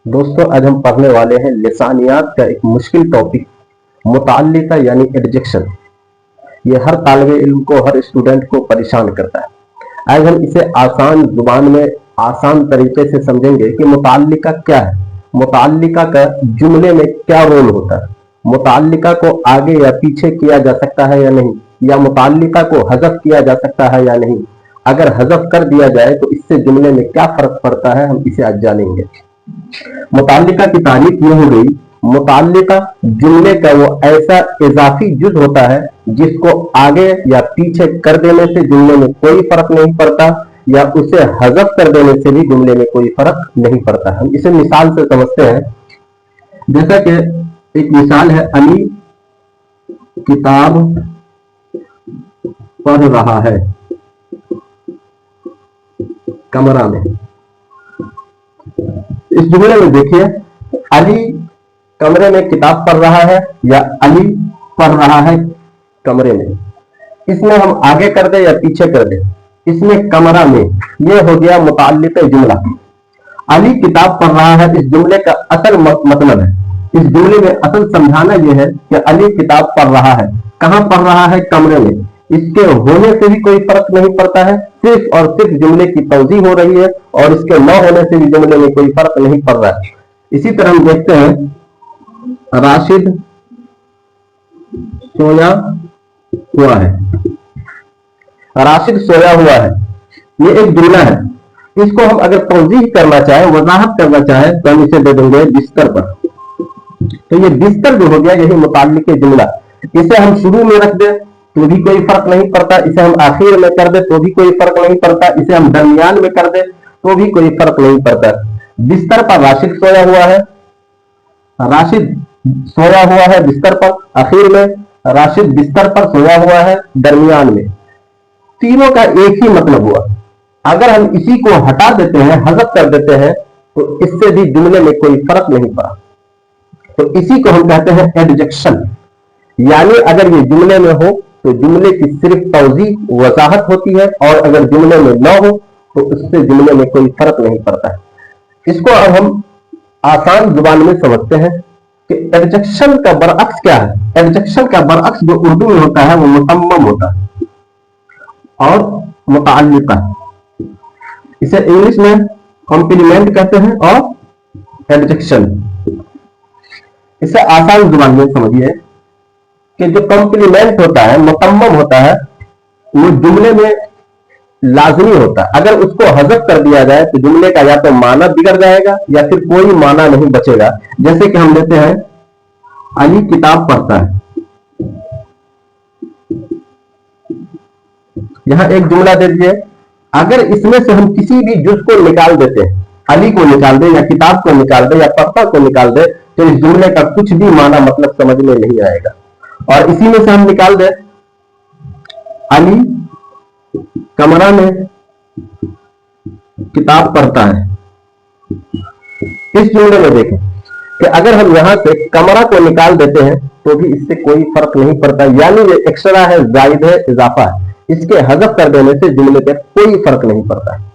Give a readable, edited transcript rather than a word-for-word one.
दोस्तों आज हम पढ़ने वाले हैं लिसानियात का एक मुश्किल टॉपिक मुताल्लिका यानी एडजेक्शन। ये हर तालिब इल्म को, हर स्टूडेंट को परेशान करता है। आज हम इसे आसान जुबान में आसान तरीके से समझेंगे कि मुताल्लिका क्या है, मुताल्लिका का जुमले में क्या रोल होता है, मुताल्लिका को आगे या पीछे किया जा सकता है या नहीं, या मुताल्लिका को हज़फ किया जा सकता है या नहीं। अगर हज़फ कर दिया जाए तो इससे जुमले में क्या फर्क पड़ता है, हम इसे आज जानेंगे। मुताल्लिका की तारीफ ये हो गई, मुताल्लिका जुमले का वो ऐसा इजाफी जुज होता है जिसको आगे या पीछे कर देने से जुमले में कोई फर्क नहीं पड़ता, या उसे हज़फ कर देने से भी जुमले में कोई फर्क नहीं पड़ता। हम इसे मिसाल से समझते हैं। जैसा कि एक मिसाल है, अली किताब पढ़ रहा है कमरा में। इस जुमले में देखिए, अली कमरे में किताब पढ़ रहा है या अली पढ़ रहा है कमरे में। इसमें हम आगे कर दे या पीछे कर दे, इसमें कमरा में, ये हो गया मुताल्लिक़ जुमला। अली किताब पढ़ रहा है, इस जुमले का असल मतलब है, इस जुमले में असल समझाना यह है कि अली किताब पढ़ रहा है। कहां पढ़ रहा है? कमरे में। इसके होने से भी कोई फर्क नहीं पड़ता है, सिर्फ और सिर्फ जुमले की तौज़ीह हो रही है, और इसके न होने से भी जुमले में कोई फर्क नहीं पड़ रहा है। इसी तरह हम देखते हैं, राशिद सोया हुआ है। राशिद सोया हुआ है, ये एक जुमला है। इसको हम अगर तौज़ीह करना चाहे, वजाहत करना चाहे, तो हम इसे दे देंगे बिस्तर पर। तो ये बिस्तर जो हो गया, यही मुताल्लिक़ जुमला। इसे हम शुरू में रख दे तो भी कोई फर्क नहीं पड़ता, इसे हम आखिर में कर दे तो भी कोई फर्क नहीं पड़ता, इसे हम दरमियान में कर दे तो भी कोई फर्क नहीं पड़ता। बिस्तर पर राशिद सोया हुआ है, राशिद सोया हुआ है बिस्तर पर, आखिर में राशिद बिस्तर पर सोया हुआ है दरमियान में। तीनों का एक ही मतलब हुआ। अगर हम इसी को हटा देते हैं, हज़फ कर देते हैं, तो इससे भी जुमले में कोई फर्क नहीं पड़ा। तो इसी को हम कहते हैं एडजेक्शन। यानी अगर ये जुमले में हो तो जुमले की सिर्फ तौज़ीह, वजाहत होती है, और अगर जुमले में न हो तो उससे जुमले में कोई फर्क नहीं पड़ता है। इसको अब हम आसान जुबान में समझते हैं कि एडजेक्शन का बरअक्स क्या है। एडजेक्शन का बरअक्स जो उर्दू में होता है वो मुतम्मम होता है और मुताल्लिक़ा। इसे इंग्लिश में कॉम्प्लीमेंट कहते हैं और एडजेक्शन। इसे आसान जुबान में समझिए कि जो कॉम्प्लीमेंट होता है, मुतम्मम होता है, वो जुमले में लाजमी होता है। अगर उसको हज़फ कर दिया जाए तो जुमले का या तो माना बिगड़ जाएगा या फिर कोई माना नहीं बचेगा। जैसे कि हम लेते हैं, अली किताब पढ़ता है। यहां एक जुमला दे दिए, अगर इसमें से हम किसी भी जुज को निकाल देते हैं, अली को निकाल दे या किताब को निकाल दे या पढ़ता को निकाल दे, तो इस जुमले का कुछ भी माना मतलब समझ में नहीं आएगा। और इसी में से हम निकाल दे, अली कमरा में किताब पढ़ता है। इस जुमले में देखें कि अगर हम यहां से कमरा को निकाल देते हैं तो भी इससे कोई फर्क नहीं पड़ता, यानी ये एक्स्ट्रा है, जायद है, इजाफा है। इसके हज़फ कर देने से जुमले पर कोई फर्क नहीं पड़ता है।